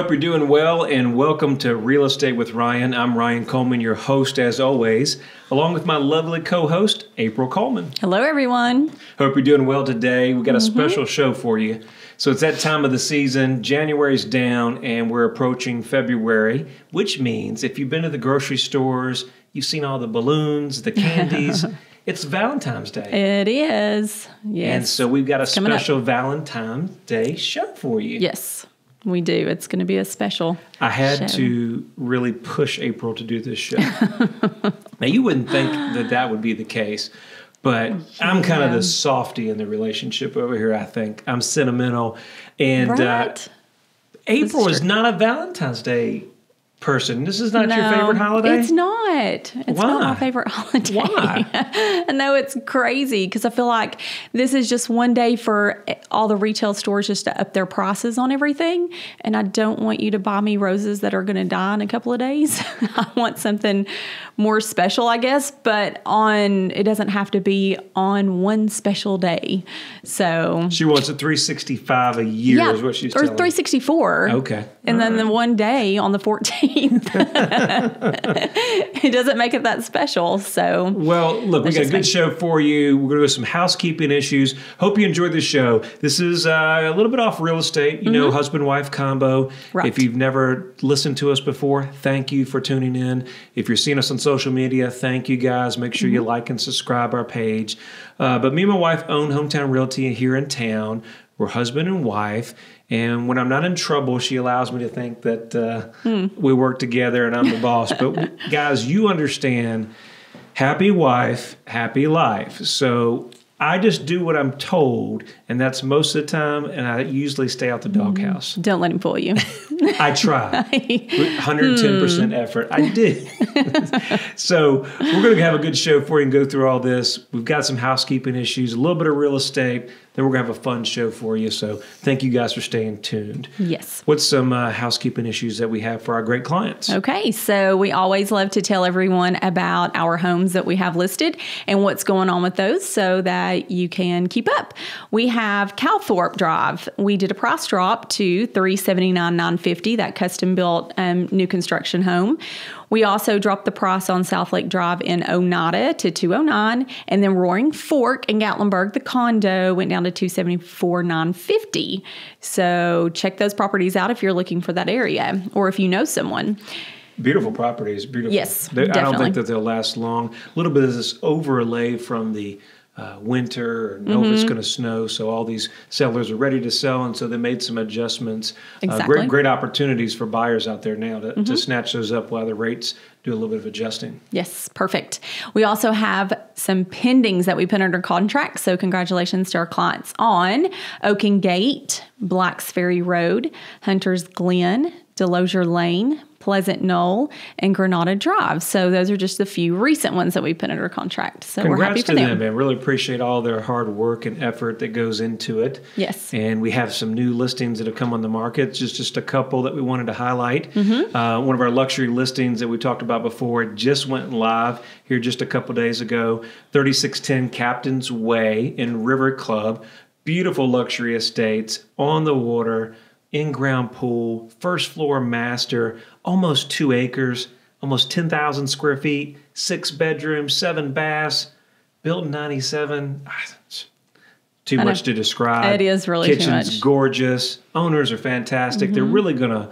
Hope you're doing well, and welcome to Real Estate with Ryan. I'm Ryan Coleman, your host as always, along with my lovely co-host, April Coleman. Hello, everyone. Hope you're doing well today. We got a special show for you. So it's that time of the season. January's down, and we're approaching February, which means if you've been to the grocery stores, you've seen all the balloons, the candies. It's Valentine's Day. It is. Yes. And so we've got a special Valentine's Day show for you. Yes, we do. It's going to be a special I had show. to really push April to do this show. Now, you wouldn't think that would be the case, but I'm kind of the softie in the relationship over here, I think. I'm sentimental. And Right. April is not a Valentine's Day person. This is not your favorite holiday? It's not. It's Why? not my favorite holiday. Why? I know it's crazy because I feel like this is just one day for all the retail stores just to up their prices on everything. And I don't want you to buy me roses that are going to die in a couple of days. I want something more special, I guess, but it doesn't have to be on one special day. So She wants a 365 a year is what she's or telling me. 364. Okay. And then the one day on the 14th, it doesn't make it that special. So, Well, look, we got a good show for you. We're going to do some housekeeping issues. Hope you enjoyed the show. This is a little bit off real estate, you know, husband-wife combo. Right. If you've never listened to us before, thank you for tuning in. If you're seeing us on social media, thank you guys. Make sure you like and subscribe our page. But me and my wife own Hometown Realty here in town. We're husband and wife. And when I'm not in trouble, she allows me to think that we work together and I'm the boss. But guys, you understand, happy wife, happy life. So I just do what I'm told, and that's most of the time, and I usually stay out the doghouse. don't let him fool you. I try. 110% effort. I did. So we're going to have a good show for you and go through all this. We've got some housekeeping issues, a little bit of real estate. Then we're going to have a fun show for you. So thank you guys for staying tuned. Yes. What's some housekeeping issues that we have for our great clients? Okay, so we always love to tell everyone about our homes that we have listed and what's going on with those so that you can keep up. We have Calthorpe Drive. We did a price drop to $379,950, that custom built new construction home. We also dropped the price on South Lake Drive in Oneida to $209, and then Roaring Fork in Gatlinburg, the condo, went down to $274,950. So check those properties out if you're looking for that area or if you know someone. Beautiful properties, beautiful. Yes, I don't definitely. think that they'll last long. A little bit of this overlay from the winter, or know if it's going to snow, so all these sellers are ready to sell, and so they made some adjustments. Exactly. Great opportunities for buyers out there now to snatch those up while the rates do a little bit of adjusting. Yes, perfect. We also have some pendings that we put under contract, so congratulations to our clients on Oaken Gate, Blacks Ferry Road, Hunter's Glen, Delosier Lane, Pleasant Knoll, and Granada Drive. So those are just a few recent ones that we put under contract. So we're happy for them. Man. Really appreciate all their hard work and effort that goes into it. Yes. And we have some new listings that have come on the market. Just a couple that we wanted to highlight. One of our luxury listings that we talked about before just went live here just a couple days ago. 3610 Captain's Way in River Club. Beautiful luxury estates on the water. In-ground pool, first floor master, almost 2 acres, almost 10,000 square feet, 6 bedrooms, 7 baths, built in 97. Too much to describe. It is really too Kitchen's much. gorgeous. Owners are fantastic. They're really going to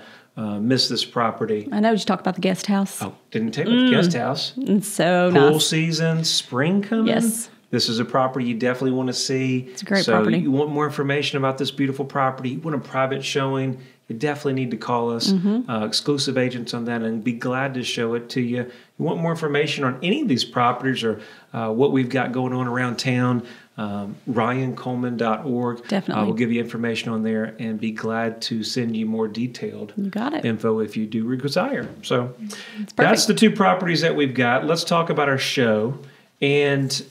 miss this property. I know you talk about the guest house. Oh, didn't take the guest house. It's so Pool nice. season, spring coming. Yes. This is a property you definitely want to see. It's a great so property. You want more information about this beautiful property, you want a private showing, you definitely need to call us. Exclusive agents on that, and be glad to show it to you. You want more information on any of these properties or what we've got going on around town, ryancoleman.org. Definitely. We'll give you information on there and be glad to send you more detailed You got it. info if you do desire. So perfect. that's the two properties that we've got. Let's talk about our show. And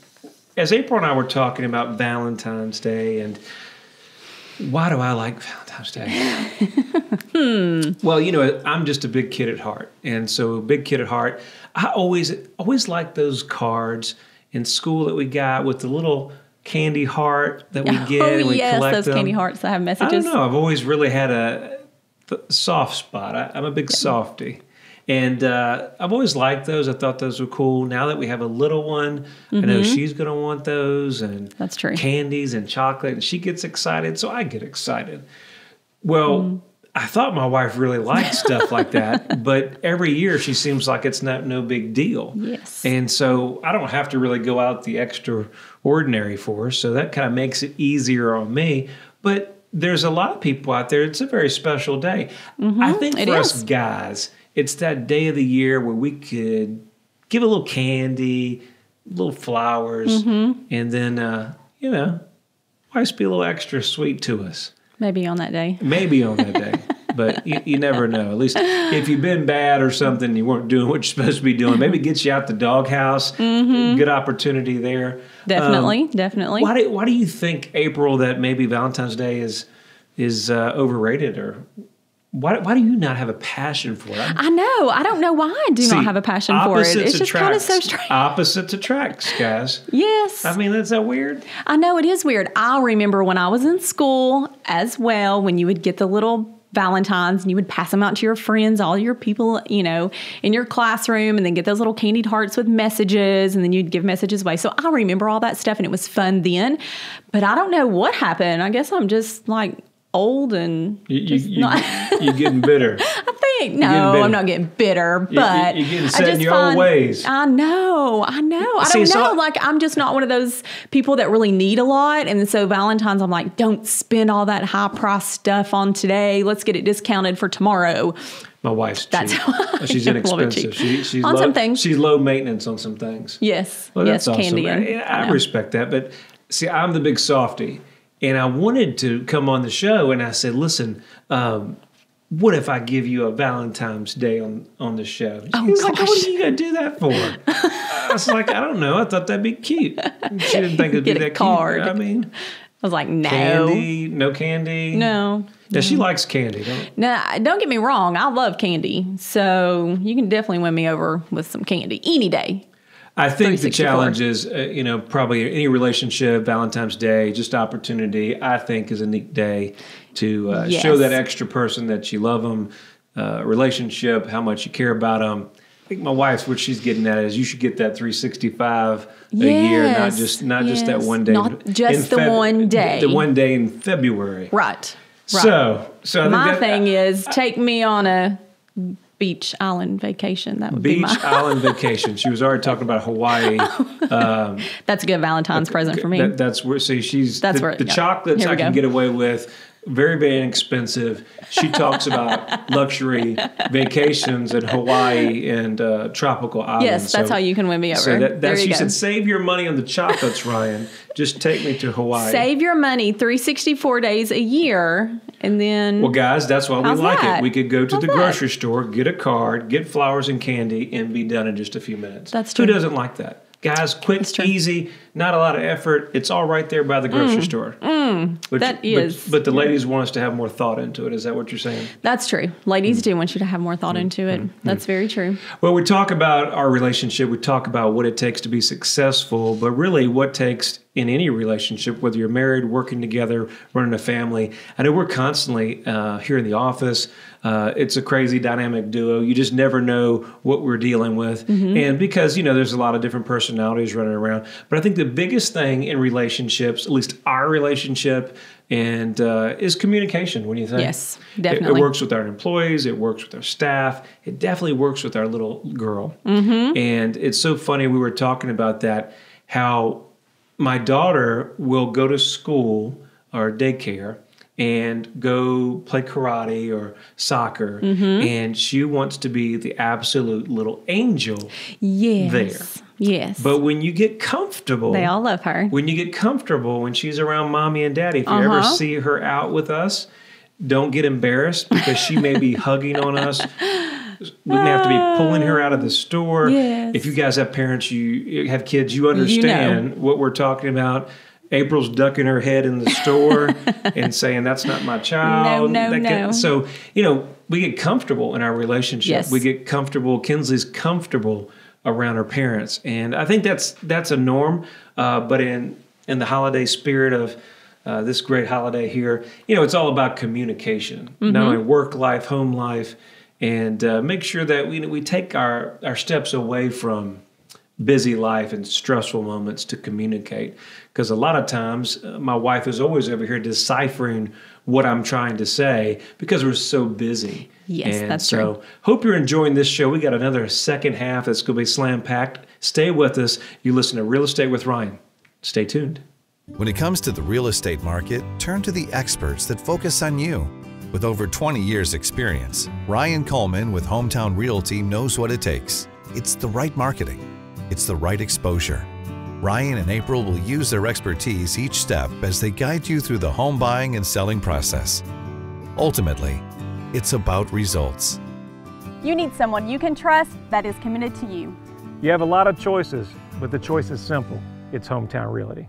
as April and I were talking about Valentine's Day and why do I like Valentine's Day? Well, you know, I'm just a big kid at heart. And so big kid at heart, I always liked those cards in school that we got with the little candy heart that we get and we collect those them. candy hearts that have I messages. don't know. I've always really had the soft spot. I'm a big softie. And I've always liked those. I thought those were cool. Now that we have a little one, I know she's going to want those. And that's true. Candies and chocolate. And she gets excited, so I get excited. Well, I thought my wife really liked stuff like that. But every year she seems like it's no big deal. Yes. And so I don't have to really go out the extraordinary for her. So that kind of makes it easier on me. But there's a lot of people out there. It's a very special day. I think for us guys, it's that day of the year where we could give a little candy, little flowers, and then, wife's be a little extra sweet to us. Maybe on that day. Maybe on that day. But you never know. At least if you've been bad or something, you weren't doing what you're supposed to be doing. Maybe get you out the doghouse. Good opportunity there. Definitely. Why do you think, April, that maybe Valentine's Day is overrated? Or why do you not have a passion for it? I know. I don't know why I do not have a passion for it. It's just kind of so strange. Opposites attract, guys. Yes. I mean, is that weird? I know, it is weird. I remember when I was in school as well, when you would get the little Valentines and you would pass them out to your friends, all your people, in your classroom, and then get those little candied hearts with messages, and then you'd give messages away. So I remember all that stuff, and it was fun then. But I don't know what happened. I guess I'm just like old and you're getting bitter. I think I'm not getting bitter, but you're getting set in your old ways. I know. I don't know. Like, I'm just not one of those people that really need a lot, and so Valentine's, I'm like, don't spend all that high price stuff on today. Let's get it discounted for tomorrow. My wife's cheap. She's inexpensive. She's on low, some things. She's low maintenance on some things. Yes. Well, that's awesome. Candy. I respect that, but see, I'm the big softie. And I wanted to come on the show, and I said, listen, what if I give you a Valentine's Day on the show? She was like, what are you going to do that for? I was like, I don't know. I thought that'd be cute. She didn't think it'd be that card. Cute. I mean, I was like, no. Candy? No candy? No. Yeah, she likes candy, don't No, don't get me wrong. I love candy. So you can definitely win me over with some candy any day. I think the challenge is, probably any relationship, Valentine's Day, just opportunity, I think is a neat day to show that extra person that you love them, relationship, how much you care about them. I think my wife's, what she's getting at is you should get that 365 a year, not just that one day. Not just the one day. The one day in February. Right. So I my thing is, take me on a beach island vacation. That would be my island vacation. She was already talking about Hawaii. That's a good Valentine's present for me. That's where. See, the chocolates I can get away with. Very, very inexpensive. She talks about luxury vacations in Hawaii and tropical islands. Yes, that's how you can win me over. So she said, save your money on the chocolates, Ryan. Just take me to Hawaii. Save your money 364 days a year, and then... Well, guys, that's why we like it. We could go to the grocery store, get a card, get flowers and candy, and be done in just a few minutes. That's true. Who doesn't like that? Guys, quick, easy, not a lot of effort. It's all right there by the grocery store. But the ladies want us to have more thought into it. Is that what you're saying? That's true. Ladies do want you to have more thought into it. That's very true. Well, we talk about our relationship. We talk about what it takes to be successful, but really what takes in any relationship, whether you're married, working together, running a family. I know we're constantly here in the office. It's a crazy dynamic duo. You just never know what we're dealing with. And because, there's a lot of different personalities running around. But I think the biggest thing in relationships, at least our relationship, and is communication. What do you think? Yes, definitely. It works with our employees. It works with our staff. It definitely works with our little girl. And it's so funny. We were talking about that, how my daughter will go to school or daycare and go play karate or soccer, and she wants to be the absolute little angel there. Yes. But when you get comfortable... They all love her. When you get comfortable, when she's around mommy and daddy, if you ever see her out with us, don't get embarrassed because she may be hugging on us. We may have to be pulling her out of the store. Yes. If you guys have parents, you have kids, you understand what we're talking about. April's ducking her head in the store and saying, that's not my child. No. So, we get comfortable in our relationship. Yes. We get comfortable. Kinsley's comfortable around her parents. And I think that's a norm. But in the holiday spirit of this great holiday here. It's all about communication, not only work life, home life, and make sure that we take our steps away from busy life and stressful moments to communicate. Because a lot of times, my wife is always over here deciphering what I'm trying to say because we're so busy. Yes, and that's so true. Hope you're enjoying this show. We got another second half that's going to be slam-packed. Stay with us. You listen to Real Estate with Ryan. Stay tuned. When it comes to the real estate market, turn to the experts that focus on you. With over 20 years experience, Ryan Coleman with Hometown Realty knows what it takes. It's the right marketing. It's the right exposure. Ryan and April will use their expertise each step as they guide you through the home buying and selling process. Ultimately, it's about results. You need someone you can trust that is committed to you. You have a lot of choices, but the choice is simple. It's Hometown Realty.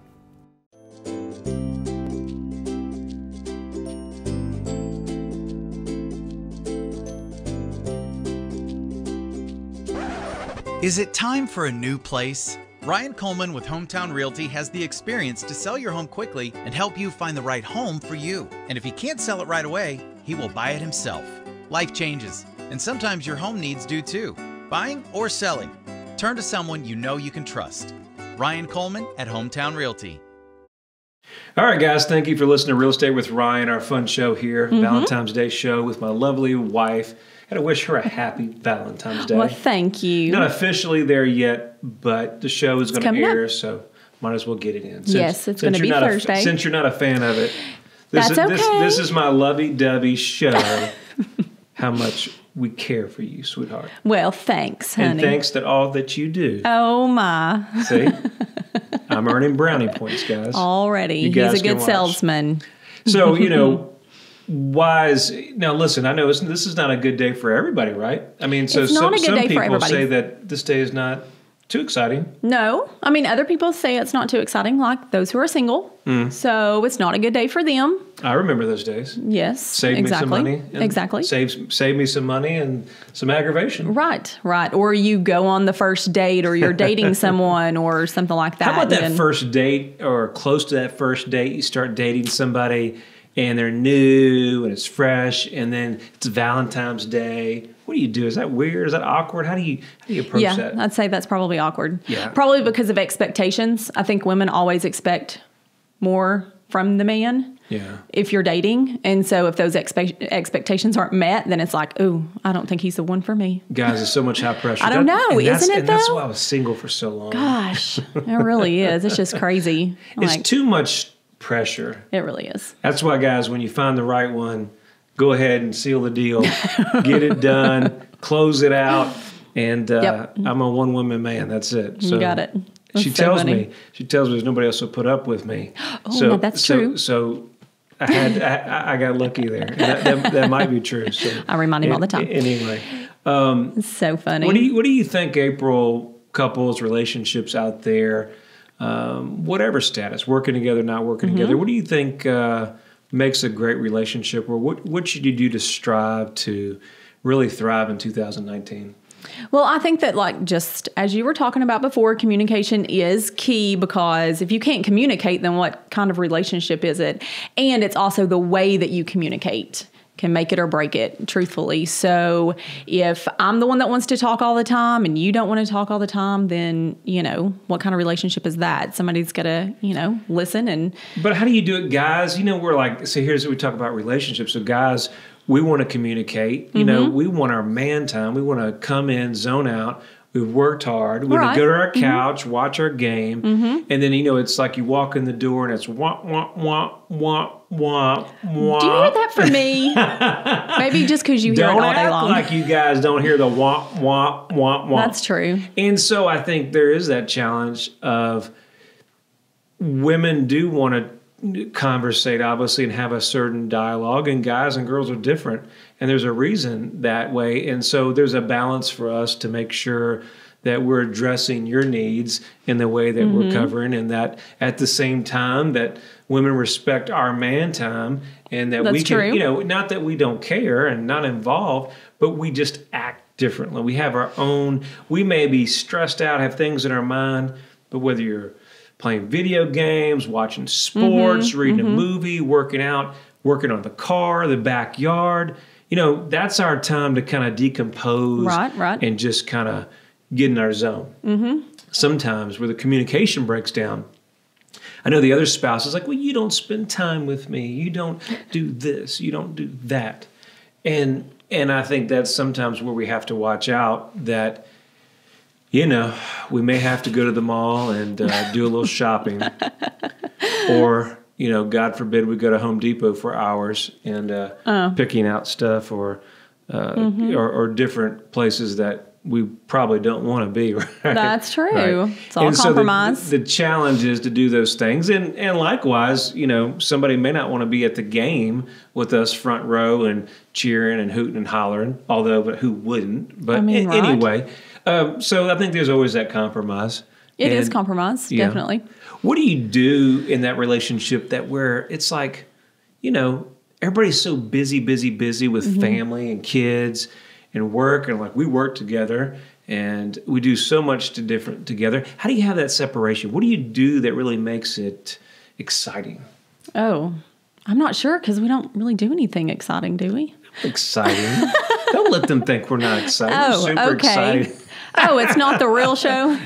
Is it time for a new place? Ryan Coleman with Hometown Realty has the experience to sell your home quickly and help you find the right home for you. And if he can't sell it right away, he will buy it himself. Life changes, and sometimes your home needs do too. Buying or selling, turn to someone you know you can trust. Ryan Coleman at Hometown Realty. All right, guys, thank you for listening to Real Estate with Ryan, our fun show here, Valentine's Day show with my lovely wife. Got to wish her a happy Valentine's Day. Well, thank you. Not officially there yet, but the show is going to air, up. so might as well get it in. Yes, it's going to be Thursday. Since you're not a fan of it, That's okay. This is my lovey-dovey show. How much we care for you, sweetheart. Well, thanks, honey. And thanks to all that you do. Oh, my. See? I'm earning brownie points, guys. Already. You guys He's a good can watch. salesman. So, now listen, I know this is not a good day for everybody, right? I mean, so It's not a good some day for people everybody. say that this day is not too exciting. No. I mean, other people say it's not too exciting, like those who are single. So it's not a good day for them. I remember those days. Yes. Save exactly. me some money. And Exactly. Save me some money and some aggravation. Right. Or you go on the first date, or you're dating someone or something like that. How about that and- first date or close to that first date? You start dating somebody and they're new and it's fresh, and then it's Valentine's Day. What do you do? Is that weird? Is that awkward? How do you approach that? Yeah, I'd say that's probably awkward. Yeah. Probably because of expectations. I think women always expect more from the man. Yeah. If you're dating. And so if those expectations aren't met, then it's like, ooh, I don't think he's the one for me. Guys, there's so much high pressure. I don't know. Isn't it, And that's though? why I was single for so long. Gosh, it really is. It's just crazy. It's too much pressure. It really is. That's why, guys, when you find the right one, go ahead and seal the deal. Get it done. Close it out. And Yep. I'm a one-woman man. That's it. So You got it. That's She so tells funny. me there's nobody else will put up with me. Oh, no, that's true. So I got lucky there. And that might be true. So I remind him all the time. Anyway, It's so funny. what do you think, April, couples, relationships out there, whatever status, working together, not working Mm-hmm. together, what do you think makes a great relationship, or what should you do to strive to really thrive in 2019? Well, I think that, like, just as you were talking about before, communication is key, because if you can't communicate, then what kind of relationship is it? And it's also the way that you communicate can make it or break it, truthfully. So if I'm the one that wants to talk all the time and you don't want to talk all the time, then, what kind of relationship is that? Somebody's got to, listen. And But how do you do it, guys? We're like, so here's what we talk about relationships. So guys, we want to communicate. We want our man time. We want to come in, zone out. We've worked hard. We want to go to our couch, watch our game. And then, it's like you walk in the door and it's wah, wah, wah, wah, wah, wah. do you hear that from me? Maybe just because you hear it Don't all day act long. like you guys don't hear the wah, wah, wah, wah. That's true. And so I think there is that challenge of women do want to conversate, obviously, and have a certain dialogue, and guys and girls are different, and there's a reason that way. And so there's a balance for us to make sure that we're addressing your needs in the way that we're covering, and that at the same time that women respect our man time, and that we That's can, true. not that we don't care and not involved, but we just act differently. We have our own, we may be stressed out, have things in our mind, but whether you're playing video games, watching sports, reading a movie, working out, working on the car, the backyard. That's our time to kind of decompose and just kind of get in our zone. Sometimes where the communication breaks down, I know the other spouse is like, well, you don't spend time with me. You don't do this. You don't do that. And I think that's sometimes where we have to watch out that, we may have to go to the mall and do a little shopping. Or, God forbid we go to Home Depot for hours and picking out stuff or different places that we probably don't want to be. Right? That's true. Right. It's all compromise. So the challenge is to do those things. And likewise, somebody may not want to be at the game with us front row and cheering and hooting and hollering, but who wouldn't? But anyway, so I think there's always that compromise. It is compromise, definitely. What do you do in that relationship where it's like, everybody's so busy with family and kids and work, and like we work together and we do so much together. How do you have that separation? What do you do that really makes it exciting? Oh, I'm not sure because we don't really do anything exciting, do we? Exciting. Don't let them think we're not excited. We're super excited. Oh, it's not the real show?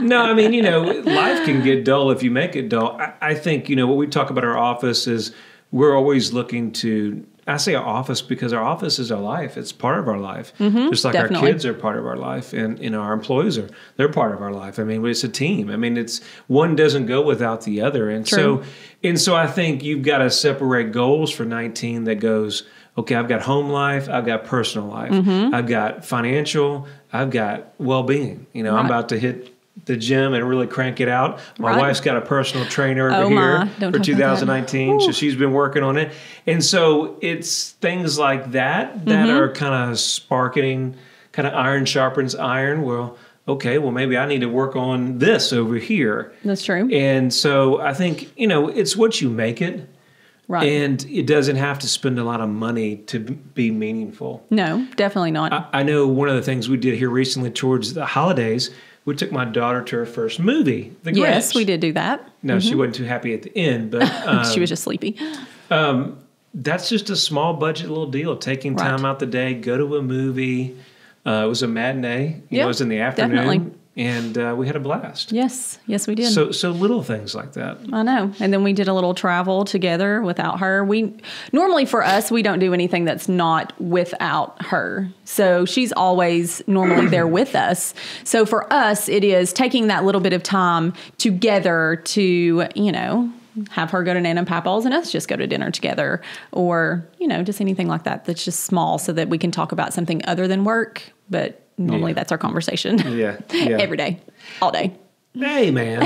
No, life can get dull if you make it dull. I think, what we talk about our office is we're always looking to, I say our office because our office is our life. It's part of our life. Just like definitely. Our kids are part of our life and our employees they're part of our life. It's a team. It's one doesn't go without the other. And so I think you've got to separate goals for 19 that goes, okay, I've got home life, I've got personal life, I've got financial, I've got well-being. I'm about to hit the gym and really crank it out. My wife's got a personal trainer over here for 2019, so she's been working on it. And so it's things like that are kind of sparking, kind of iron sharpens iron. Well, okay, maybe I need to work on this over here. That's true. And so I think, it's what you make it. Right. And it doesn't have to spend a lot of money to be meaningful. No, definitely not. I know one of the things we did here recently towards the holidays, we took my daughter to her first movie, The Grinch. Yes, we did do that. No, she wasn't too happy at the end, but she was just sleepy. That's just a small budget little deal, taking time out the day, go to a movie. It was a matinee. It was in the afternoon. Definitely. And we had a blast. Yes, we did. So little things like that. I know. And then we did a little travel together without her. Normally for us, we don't do anything that's not without her. So she's always normally there with us. So for us, it is taking that little bit of time together to, have her go to Nana and Papa's and us just go to dinner together, or, just anything like that that's just small so that we can talk about something other than work. But normally that's our conversation. Yeah. Every day, all day. Hey, man.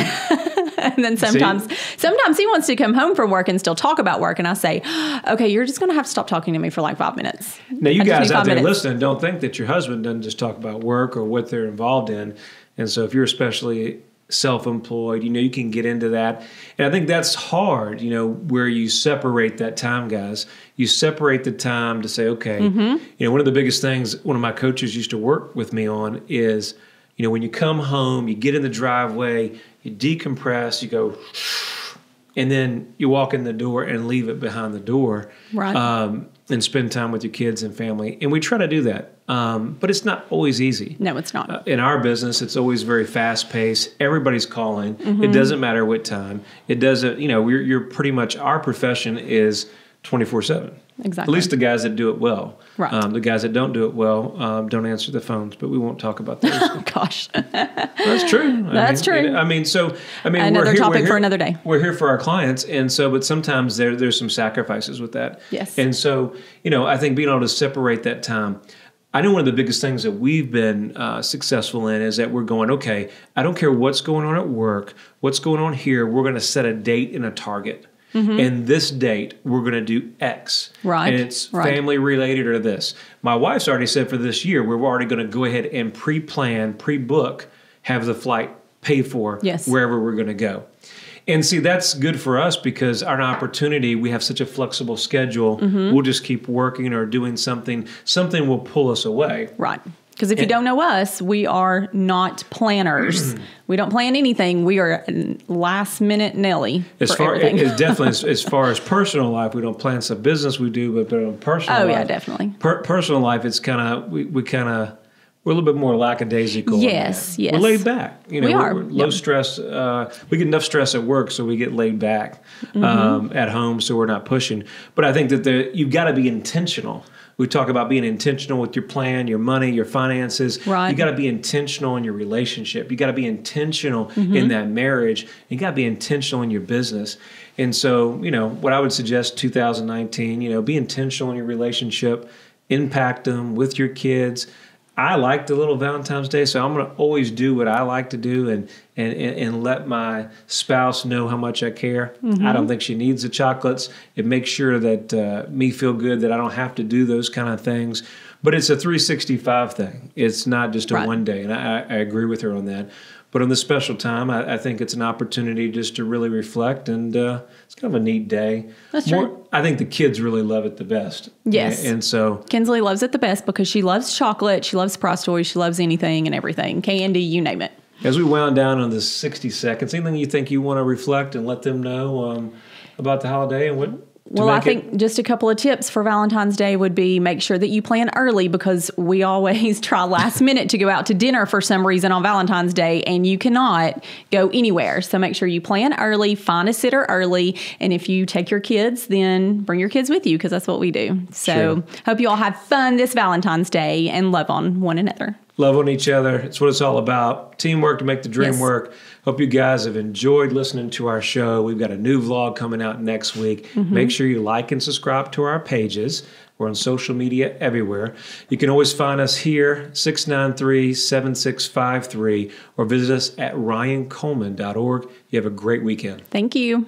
And then sometimes he wants to come home from work and still talk about work. And I say, okay, you're just going to have to stop talking to me for like 5 minutes. Now, you guys out there listening, don't think that your husband doesn't just talk about work or what they're involved in. And so if you're especially self-employed, you can get into that. And I think that's hard, where you separate that time, guys. You separate the time to say, okay, one of the biggest things one of my coaches used to work with me on is, when you come home, you get in the driveway, you decompress, you go, and then you walk in the door and leave it behind the door. Right. And spend time with your kids and family. And we try to do that. But it's not always easy. No, it's not. In our business, it's always very fast-paced. Everybody's calling. It doesn't matter what time. It doesn't, you're pretty much, our profession is 24/7. Exactly. At least the guys that do it well. Right. The guys that don't do it well don't answer the phones, but we won't talk about those. Oh, gosh. That's true. That's true. Another topic for another day. We're here for our clients, and so, but sometimes there's some sacrifices with that. Yes. And so, I think being able to separate that time. I know one of the biggest things that we've been successful in is that we're going, okay, I don't care what's going on at work, what's going on here, we're going to set a date and a target. And this date, we're going to do X. Right. And it's family related or this. My wife's already said for this year, we're already going to go ahead and pre-plan, pre-book, have the flight paid for wherever we're going to go. And see, that's good for us because our opportunity, we have such a flexible schedule. We'll just keep working or doing something. Something will pull us away. Right. Because if you don't know us, we are not planners. We don't plan anything. We are last minute Nelly for everything. Definitely as far as personal life, we don't plan some business we do, but on personal life. Oh yeah, definitely. Personal life, it's kind of we're a little bit more lackadaisical. Yes. We're laid back. We are. We're low stress. We get enough stress at work, so we get laid back at home, so we're not pushing. But I think that you've got to be intentional. We talk about being intentional with your plan, your money, your finances. Right. You got to be intentional in your relationship. You got to be intentional in that marriage. You got to be intentional in your business. And so, what I would suggest 2019, be intentional in your relationship, impact them with your kids. I like the little Valentine's Day, so I'm going to always do what I like to do and let my spouse know how much I care. I don't think she needs the chocolates. It makes sure that me feel good that I don't have to do those kind of things. But it's a 365 thing. It's not just a one day, and I agree with her on that. But on this special time, I think it's an opportunity just to really reflect, and it's kind of a neat day. That's true. I think the kids really love it the best. Yes. And so Kinsley loves it the best because she loves chocolate, she loves prize toys, she loves anything and everything. Candy, you name it. As we wound down on this 60 seconds, anything you think you want to reflect and let them know about the holiday and what? Well, I think just a couple of tips for Valentine's Day would be make sure that you plan early because we always try last minute to go out to dinner for some reason on Valentine's Day and you cannot go anywhere. So make sure you plan early, find a sitter early, and if you take your kids, then bring your kids with you because that's what we do. So hope you all have fun this Valentine's Day and love on one another. Love on each other. It's what it's all about. Teamwork to make the dream work. Hope you guys have enjoyed listening to our show. We've got a new vlog coming out next week. Make sure you like and subscribe to our pages. We're on social media everywhere. You can always find us here, 693-7653, or visit us at ryancoleman.org. You have a great weekend. Thank you.